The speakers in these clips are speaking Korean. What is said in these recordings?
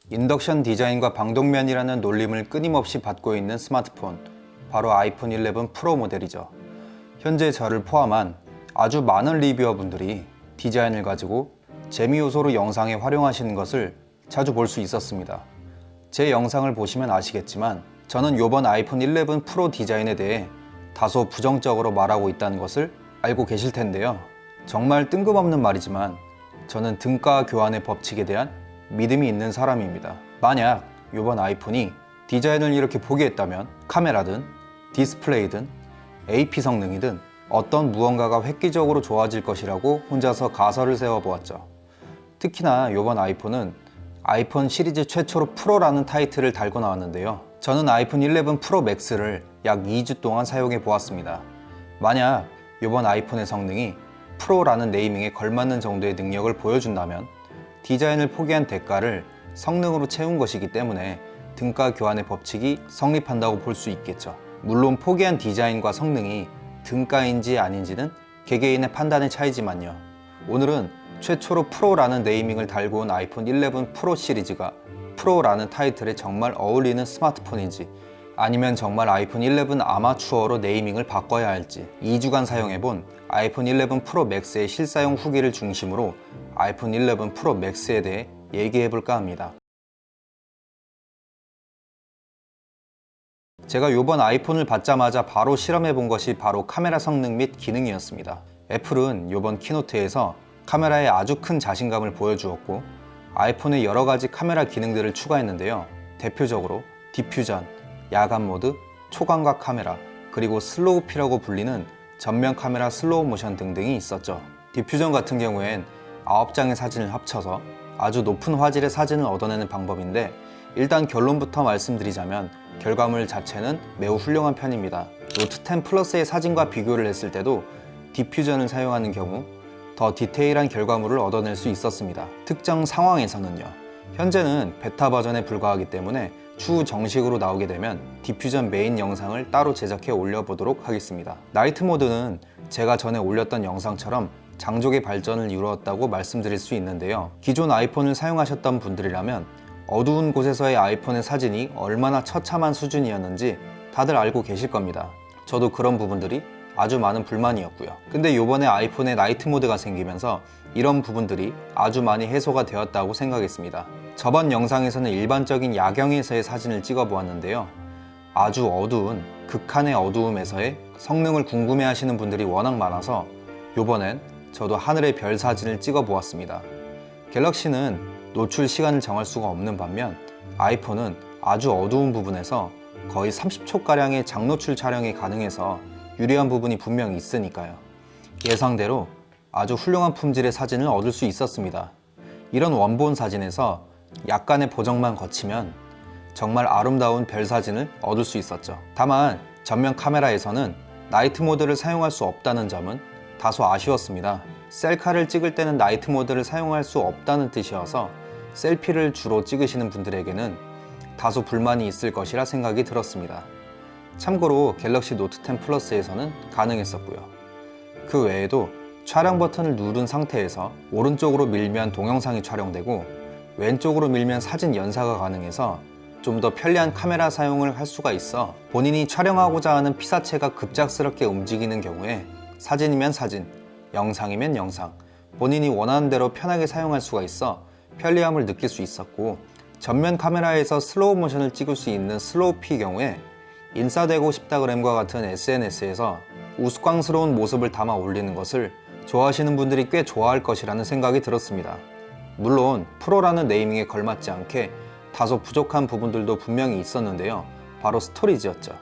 인덕션 디자인과 방독면이라는 놀림을 끊임없이 받고 있는 스마트폰, 바로 아이폰 11 프로 모델이죠. 현재 저를 포함한 아주 많은 리뷰어분들이 디자인을 가지고 재미 요소로 영상에 활용하시는 것을 자주 볼 수 있었습니다. 제 영상을 보시면 아시겠지만 저는 이번 아이폰 11 프로 디자인에 대해 다소 부정적으로 말하고 있다는 것을 알고 계실 텐데요. 정말 뜬금없는 말이지만 저는 등가 교환의 법칙에 대한 믿음이 있는 사람입니다. 만약 이번 아이폰이 디자인을 이렇게 포기했다면 카메라든 디스플레이든 AP 성능이든 어떤 무언가가 획기적으로 좋아질 것이라고 혼자서 가설을 세워보았죠. 특히나 이번 아이폰은 아이폰 시리즈 최초로 프로라는 타이틀을 달고 나왔는데요. 저는 아이폰 11 프로 맥스를 약 2주 동안 사용해 보았습니다. 만약 이번 아이폰의 성능이 프로라는 네이밍에 걸맞는 정도의 능력을 보여준다면 디자인을 포기한 대가를 성능으로 채운 것이기 때문에 등가 교환의 법칙이 성립한다고 볼 수 있겠죠. 물론 포기한 디자인과 성능이 등가인지 아닌지는 개개인의 판단의 차이지만요. 오늘은 최초로 프로라는 네이밍을 달고 온 아이폰 11 프로 시리즈가 프로라는 타이틀에 정말 어울리는 스마트폰인지, 아니면 정말 아이폰 11 아마추어로 네이밍을 바꿔야 할지, 2주간 사용해본 아이폰 11 프로 맥스의 실사용 후기를 중심으로 아이폰 11 프로 맥스에 대해 얘기해볼까 합니다. 제가 이번 아이폰을 받자마자 바로 실험해본 것이 바로 카메라 성능 및 기능이었습니다. 애플은 이번 키노트에서 카메라에 아주 큰 자신감을 보여주었고 아이폰에 여러가지 카메라 기능들을 추가했는데요. 대표적으로 디퓨전, 야간 모드, 초광각 카메라, 그리고 슬로우 P라고 불리는 전면 카메라 슬로우 모션 등등이 있었죠. 디퓨전 같은 경우엔 9장의 사진을 합쳐서 아주 높은 화질의 사진을 얻어내는 방법인데, 일단 결론부터 말씀드리자면 결과물 자체는 매우 훌륭한 편입니다. 노트 10 플러스의 사진과 비교를 했을 때도 디퓨전을 사용하는 경우 더 디테일한 결과물을 얻어낼 수 있었습니다. 특정 상황에서는요. 현재는 베타 버전에 불과하기 때문에 추후 정식으로 나오게 되면 디퓨전 메인 영상을 따로 제작해 올려보도록 하겠습니다. 나이트 모드는 제가 전에 올렸던 영상처럼 장족의 발전을 이루었다고 말씀드릴 수 있는데요. 기존 아이폰을 사용하셨던 분들이라면 어두운 곳에서의 아이폰의 사진이 얼마나 처참한 수준이었는지 다들 알고 계실 겁니다. 저도 그런 부분들이 아주 많은 불만이었고요. 근데 이번에 아이폰에 나이트 모드가 생기면서 이런 부분들이 아주 많이 해소가 되었다고 생각했습니다. 저번 영상에서는 일반적인 야경에서의 사진을 찍어 보았는데요. 아주 어두운 극한의 어두움에서의 성능을 궁금해 하시는 분들이 워낙 많아서 이번엔 저도 하늘의 별 사진을 찍어 보았습니다. 갤럭시는 노출 시간을 정할 수가 없는 반면 아이폰은 아주 어두운 부분에서 거의 30초가량의 장노출 촬영이 가능해서 유리한 부분이 분명히 있으니까요. 예상대로 아주 훌륭한 품질의 사진을 얻을 수 있었습니다. 이런 원본 사진에서 약간의 보정만 거치면 정말 아름다운 별 사진을 얻을 수 있었죠. 다만 전면 카메라에서는 나이트 모드를 사용할 수 없다는 점은 다소 아쉬웠습니다. 셀카를 찍을 때는 나이트 모드를 사용할 수 없다는 뜻이어서 셀피를 주로 찍으시는 분들에게는 다소 불만이 있을 것이라 생각이 들었습니다. 참고로 갤럭시 노트 10 플러스에서는 가능했었고요. 그 외에도 촬영 버튼을 누른 상태에서 오른쪽으로 밀면 동영상이 촬영되고 왼쪽으로 밀면 사진 연사가 가능해서 좀 더 편리한 카메라 사용을 할 수가 있어 본인이 촬영하고자 하는 피사체가 급작스럽게 움직이는 경우에 사진이면 사진, 영상이면 영상, 본인이 원하는 대로 편하게 사용할 수가 있어 편리함을 느낄 수 있었고, 전면 카메라에서 슬로우 모션을 찍을 수 있는 슬로우 P 경우에 인싸되고 싶다그램과 같은 SNS에서 우스꽝스러운 모습을 담아 올리는 것을 좋아하시는 분들이 꽤 좋아할 것이라는 생각이 들었습니다. 물론 프로라는 네이밍에 걸맞지 않게 다소 부족한 부분들도 분명히 있었는데요. 바로 스토리지였죠.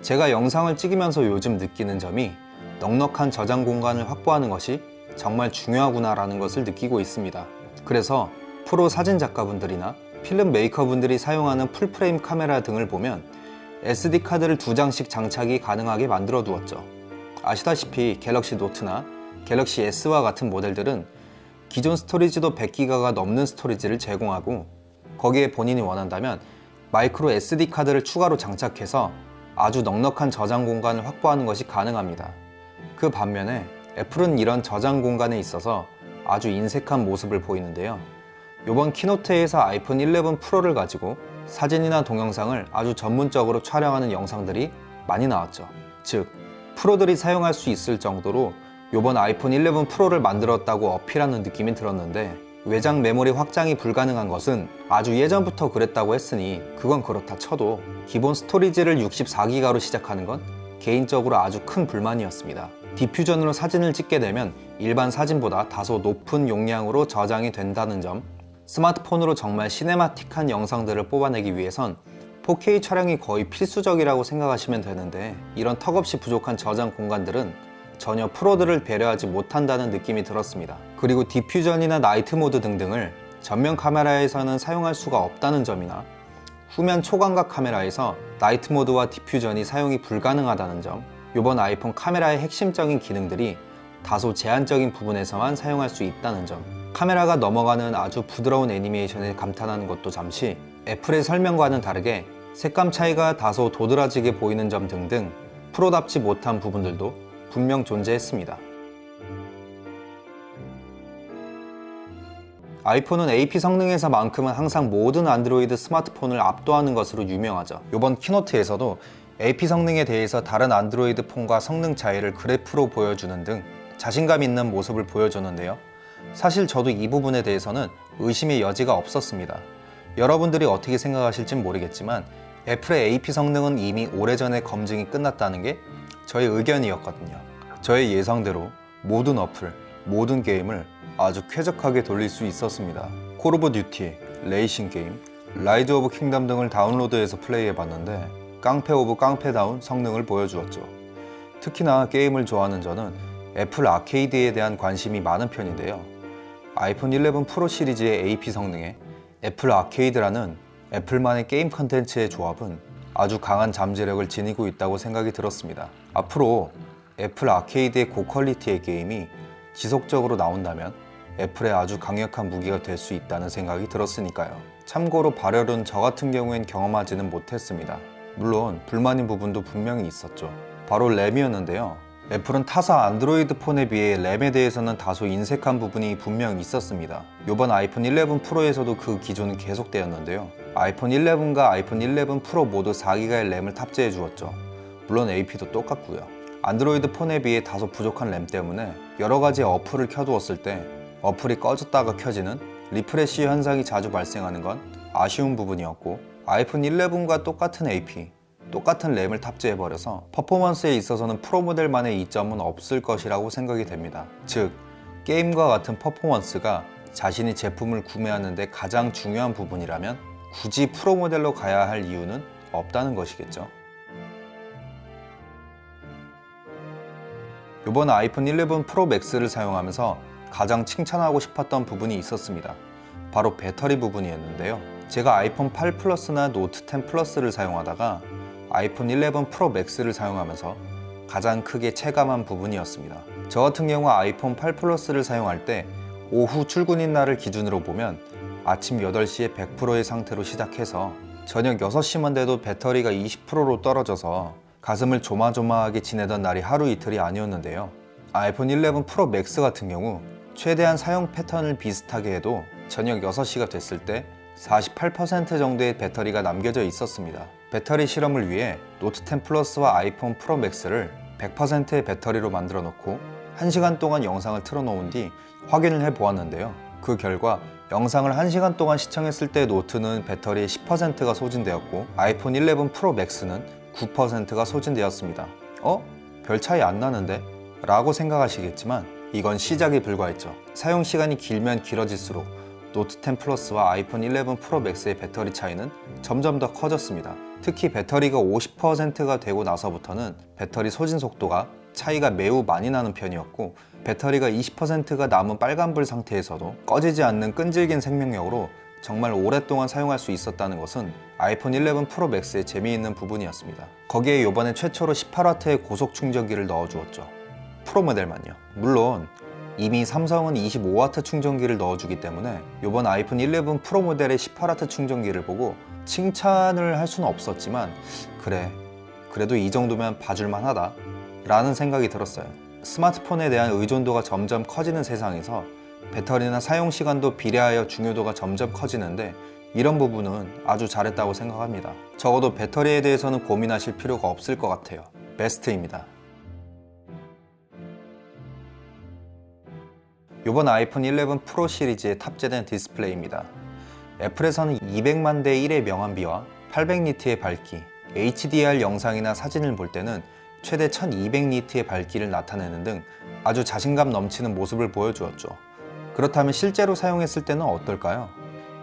제가 영상을 찍으면서 요즘 느끼는 점이 넉넉한 저장 공간을 확보하는 것이 정말 중요하구나라는 것을 느끼고 있습니다. 그래서 프로 사진 작가분들이나 필름 메이커분들이 사용하는 풀프레임 카메라 등을 보면 SD카드를 2장씩 장착이 가능하게 만들어 두었죠. 아시다시피 갤럭시 노트나 갤럭시 S와 같은 모델들은 기존 스토리지도 100기가가 넘는 스토리지를 제공하고 거기에 본인이 원한다면 마이크로 SD카드를 추가로 장착해서 아주 넉넉한 저장 공간을 확보하는 것이 가능합니다. 그 반면에 애플은 이런 저장 공간에 있어서 아주 인색한 모습을 보이는데요. 이번 키노트에서 아이폰 11 프로를 가지고 사진이나 동영상을 아주 전문적으로 촬영하는 영상들이 많이 나왔죠. 즉, 프로들이 사용할 수 있을 정도로 이번 아이폰 11 프로를 만들었다고 어필하는 느낌이 들었는데, 외장 메모리 확장이 불가능한 것은 아주 예전부터 그랬다고 했으니 그건 그렇다 쳐도 기본 스토리지를 64기가로 시작하는 건 개인적으로 아주 큰 불만이었습니다. 디퓨전으로 사진을 찍게 되면 일반 사진보다 다소 높은 용량으로 저장이 된다는 점, 스마트폰으로 정말 시네마틱한 영상들을 뽑아내기 위해선 4K 촬영이 거의 필수적이라고 생각하시면 되는데, 이런 턱없이 부족한 저장 공간들은 전혀 프로들을 배려하지 못한다는 느낌이 들었습니다. 그리고 디퓨전이나 나이트 모드 등등을 전면 카메라에서는 사용할 수가 없다는 점이나, 후면 초광각 카메라에서 나이트 모드와 디퓨전이 사용이 불가능하다는 점, 이번 아이폰 카메라의 핵심적인 기능들이 다소 제한적인 부분에서만 사용할 수 있다는 점, 카메라가 넘어가는 아주 부드러운 애니메이션에 감탄하는 것도 잠시, 애플의 설명과는 다르게 색감 차이가 다소 도드라지게 보이는 점 등등 프로답지 못한 부분들도 분명 존재했습니다. 아이폰은 AP 성능에서만큼은 항상 모든 안드로이드 스마트폰을 압도하는 것으로 유명하죠. 이번 키노트에서도 AP 성능에 대해서 다른 안드로이드 폰과 성능 차이를 그래프로 보여주는 등 자신감 있는 모습을 보여줬는데요. 사실 저도 이 부분에 대해서는 의심의 여지가 없었습니다. 여러분들이 어떻게 생각하실진 모르겠지만 애플의 AP 성능은 이미 오래전에 검증이 끝났다는 게 저의 의견이었거든요. 저의 예상대로 모든 어플, 모든 게임을 아주 쾌적하게 돌릴 수 있었습니다. 콜 오브 듀티, 레이싱 게임, 라이즈 오브 킹덤 등을 다운로드해서 플레이해봤는데 깡패 오브 깡패다운 성능을 보여주었죠. 특히나 게임을 좋아하는 저는 애플 아케이드에 대한 관심이 많은 편인데요. 아이폰 11 프로 시리즈의 AP 성능에 애플 아케이드라는 애플만의 게임 컨텐츠의 조합은 아주 강한 잠재력을 지니고 있다고 생각이 들었습니다. 앞으로 애플 아케이드의 고퀄리티의 게임이 지속적으로 나온다면 애플의 아주 강력한 무기가 될 수 있다는 생각이 들었으니까요. 참고로 발열은 저 같은 경우엔 경험하지는 못했습니다. 물론 불만인 부분도 분명히 있었죠. 바로 램이었는데요. 애플은 타사 안드로이드 폰에 비해 램에 대해서는 다소 인색한 부분이 분명 있었습니다. 이번 아이폰 11 프로에서도 그 기조는 계속되었는데요. 아이폰 11과 아이폰 11 프로 모두 4기가의 램을 탑재해 주었죠. 물론 AP도 똑같고요. 안드로이드 폰에 비해 다소 부족한 램 때문에 여러가지 어플을 켜두었을 때 어플이 꺼졌다가 켜지는 리프레시 현상이 자주 발생하는 건 아쉬운 부분이었고, 아이폰 11과 똑같은 AP, 똑같은 램을 탑재해버려서 퍼포먼스에 있어서는 프로 모델만의 이점은 없을 것이라고 생각이 됩니다. 즉, 게임과 같은 퍼포먼스가 자신이 제품을 구매하는 데 가장 중요한 부분이라면 굳이 프로 모델로 가야 할 이유는 없다는 것이겠죠. 이번 아이폰 11 프로 맥스를 사용하면서 가장 칭찬하고 싶었던 부분이 있었습니다. 바로 배터리 부분이었는데요. 제가 아이폰 8 플러스나 노트 10 플러스를 사용하다가 아이폰 11 프로 맥스를 사용하면서 가장 크게 체감한 부분이었습니다. 저 같은 경우 아이폰 8 플러스를 사용할 때 오후 출근인 날을 기준으로 보면 아침 8시에 100%의 상태로 시작해서 저녁 6시만 돼도 배터리가 20%로 떨어져서 가슴을 조마조마하게 지내던 날이 하루 이틀이 아니었는데요. 아이폰 11 프로 맥스 같은 경우 최대한 사용 패턴을 비슷하게 해도 저녁 6시가 됐을 때 48% 정도의 배터리가 남겨져 있었습니다. 배터리 실험을 위해 노트 10 플러스와 아이폰 프로 맥스를 100%의 배터리로 만들어 놓고 1시간 동안 영상을 틀어 놓은 뒤 확인을 해 보았는데요. 그 결과 영상을 1시간 동안 시청했을 때 노트는 배터리의 10%가 소진되었고 아이폰 11 프로 맥스는 9%가 소진되었습니다. 별 차이 안 나는데? 라고 생각하시겠지만 이건 시작에 불과했죠. 사용 시간이 길면 길어질수록 노트 10 플러스와 아이폰 11 프로 맥스의 배터리 차이는 점점 더 커졌습니다. 특히 배터리가 50%가 되고 나서부터는 배터리 소진 속도가 차이가 매우 많이 나는 편이었고, 배터리가 20%가 남은 빨간불 상태에서도 꺼지지 않는 끈질긴 생명력으로 정말 오랫동안 사용할 수 있었다는 것은 아이폰 11 프로 맥스의 재미있는 부분이었습니다. 거기에 이번에 최초로 18W의 고속 충전기를 넣어주었죠. 프로 모델만요. 물론 이미 삼성은 25W 충전기를 넣어주기 때문에 이번 아이폰 11 프로 모델의 18W 충전기를 보고 칭찬을 할 수는 없었지만 그래도 이 정도면 봐줄만 하다 라는 생각이 들었어요. 스마트폰에 대한 의존도가 점점 커지는 세상에서 배터리나 사용 시간도 비례하여 중요도가 점점 커지는데 이런 부분은 아주 잘했다고 생각합니다. 적어도 배터리에 대해서는 고민하실 필요가 없을 것 같아요. 베스트입니다. 이번 아이폰 11 프로 시리즈에 탑재된 디스플레이입니다. 애플에서는 200만 대 1의 명암비와 800니트의 밝기, HDR 영상이나 사진을 볼 때는 최대 1200니트의 밝기를 나타내는 등 아주 자신감 넘치는 모습을 보여주었죠. 그렇다면 실제로 사용했을 때는 어떨까요?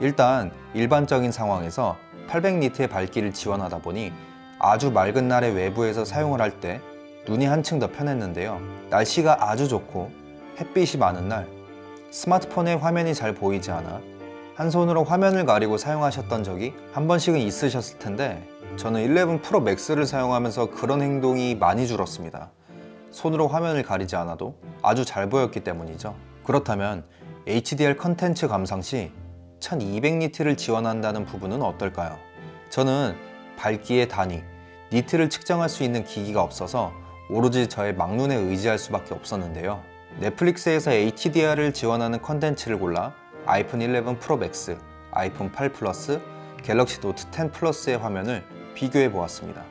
일단 일반적인 상황에서 800니트의 밝기를 지원하다 보니 아주 맑은 날의 외부에서 사용을 할 때 눈이 한층 더 편했는데요. 날씨가 아주 좋고 햇빛이 많은 날 스마트폰의 화면이 잘 보이지 않아 한 손으로 화면을 가리고 사용하셨던 적이 한 번씩은 있으셨을 텐데 저는 11 프로 맥스를 사용하면서 그런 행동이 많이 줄었습니다. 손으로 화면을 가리지 않아도 아주 잘 보였기 때문이죠. 그렇다면 HDR 컨텐츠 감상 시 1200니트를 지원한다는 부분은 어떨까요? 저는 밝기의 단위, 니트를 측정할 수 있는 기기가 없어서 오로지 저의 막눈에 의지할 수밖에 없었는데요. 넷플릭스에서 HDR을 지원하는 컨텐츠를 골라 아이폰 11 프로 맥스, 아이폰 8 플러스, 갤럭시 노트 10 플러스의 화면을 비교해 보았습니다.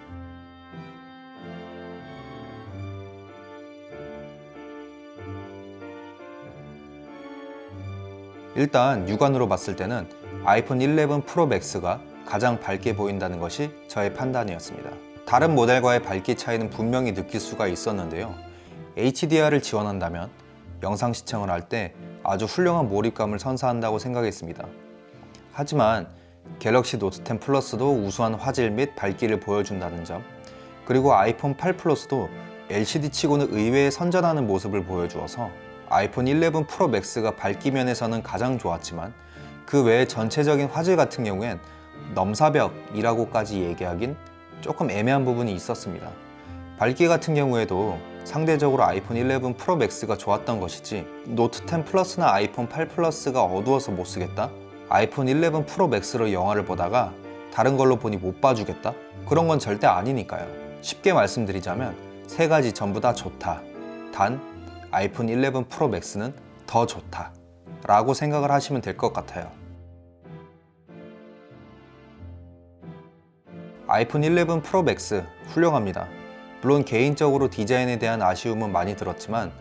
일단 육안으로 봤을 때는 아이폰 11 프로 맥스가 가장 밝게 보인다는 것이 저의 판단이었습니다. 다른 모델과의 밝기 차이는 분명히 느낄 수가 있었는데요. HDR을 지원한다면 영상 시청을 할 때 아주 훌륭한 몰입감을 선사한다고 생각했습니다. 하지만 갤럭시 노트 10 플러스도 우수한 화질 및 밝기를 보여준다는 점, 그리고 아이폰 8 플러스도 LCD치고는 의외의 선전하는 모습을 보여주어서 아이폰 11 프로 맥스가 밝기 면에서는 가장 좋았지만 그 외의 전체적인 화질 같은 경우엔 넘사벽이라고까지 얘기하긴 조금 애매한 부분이 있었습니다. 밝기 같은 경우에도 상대적으로 아이폰 11 프로 맥스가 좋았던 것이지 노트 10 플러스나 아이폰 8 플러스가 어두워서 못 쓰겠다? 아이폰 11 프로 맥스로 영화를 보다가 다른 걸로 보니 못 봐주겠다? 그런 건 절대 아니니까요. 쉽게 말씀드리자면 세 가지 전부 다 좋다. 단 아이폰 11 프로 맥스는 더 좋다 라고 생각을 하시면 될 것 같아요. 아이폰 11 프로 맥스 훌륭합니다. 물론 개인적으로 디자인에 대한 아쉬움은 많이 들었지만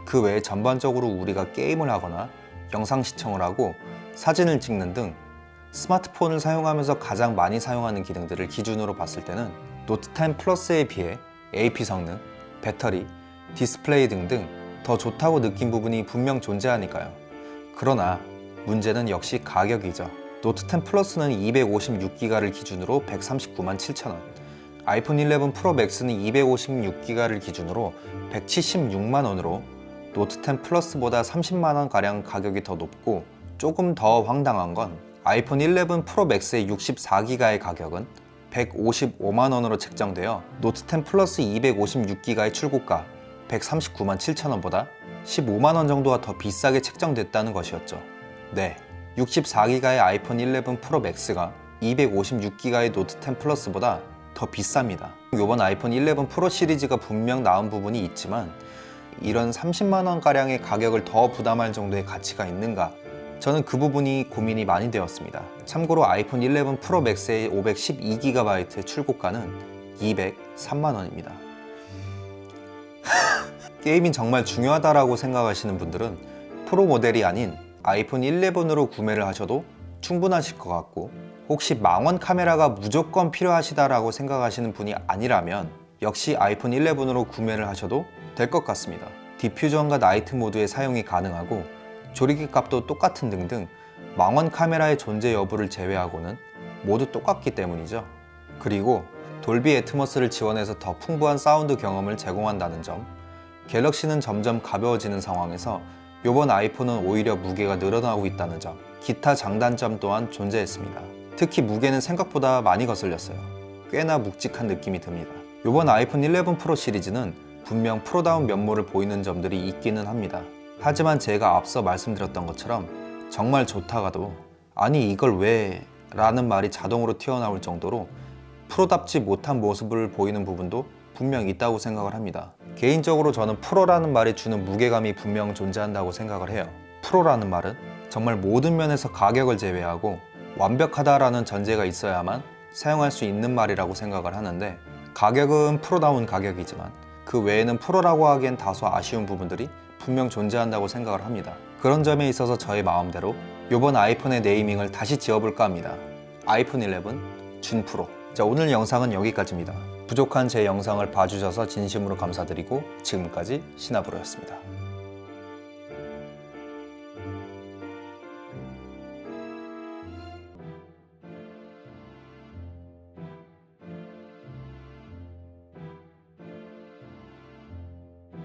그 외에 전반적으로 우리가 게임을 하거나 영상 시청을 하고 사진을 찍는 등 스마트폰을 사용하면서 가장 많이 사용하는 기능들을 기준으로 봤을 때는 노트 10 플러스에 비해 AP 성능, 배터리, 디스플레이 등등 더 좋다고 느낀 부분이 분명 존재하니까요. 그러나 문제는 역시 가격이죠. 노트 10 플러스는 256기가를 기준으로 139만 7천원, 아이폰 11 프로 맥스는 256기가를 기준으로 176만원으로 노트 10 플러스보다 30만원가량 가격이 더 높고, 조금 더 황당한 건 아이폰 11 프로 맥스의 64기가의 가격은 155만원으로 책정되어 노트 10 플러스 256기가의 출고가 139만 7천원보다 15만원 정도가 더 비싸게 책정됐다는 것이었죠. 네, 64기가의 아이폰 11 프로 맥스가 256기가의 노트 10 플러스보다 더 비쌉니다. 이번 아이폰 11 프로 시리즈가 분명 나은 부분이 있지만 이런 30만원가량의 가격을 더 부담할 정도의 가치가 있는가? 저는 그 부분이 고민이 많이 되었습니다. 참고로 아이폰 11 프로 맥스의 512GB 출고가는 203만원입니다. 게임이 정말 중요하다고 생각하시는 분들은 프로 모델이 아닌 아이폰 11으로 구매를 하셔도 충분하실 것 같고, 혹시 망원 카메라가 무조건 필요하시다라고 생각하시는 분이 아니라면 역시 아이폰 11으로 구매를 하셔도 될 것 같습니다. 디퓨전과 나이트 모드의 사용이 가능하고 조리개 값도 똑같은 등등 망원 카메라의 존재 여부를 제외하고는 모두 똑같기 때문이죠. 그리고 돌비 애트모스를 지원해서 더 풍부한 사운드 경험을 제공한다는 점, 갤럭시는 점점 가벼워지는 상황에서 이번 아이폰은 오히려 무게가 늘어나고 있다는 점, 기타 장단점 또한 존재했습니다. 특히 무게는 생각보다 많이 거슬렸어요. 꽤나 묵직한 느낌이 듭니다. 이번 아이폰 11 프로 시리즈는 분명 프로다운 면모를 보이는 점들이 있기는 합니다. 하지만 제가 앞서 말씀드렸던 것처럼 정말 좋다가도 아니 이걸 왜? 라는 말이 자동으로 튀어나올 정도로 프로답지 못한 모습을 보이는 부분도 분명 있다고 생각을 합니다. 개인적으로 저는 프로라는 말이 주는 무게감이 분명 존재한다고 생각을 해요. 프로라는 말은 정말 모든 면에서 가격을 제외하고 완벽하다라는 전제가 있어야만 사용할 수 있는 말이라고 생각을 하는데, 가격은 프로다운 가격이지만 그 외에는 프로라고 하기엔 다소 아쉬운 부분들이 분명 존재한다고 생각을 합니다. 그런 점에 있어서 저의 마음대로 이번 아이폰의 네이밍을 다시 지어볼까 합니다. 아이폰 11 준 프로. 자, 오늘 영상은 여기까지입니다. 부족한 제 영상을 봐주셔서 진심으로 감사드리고 지금까지 신하브로였습니다.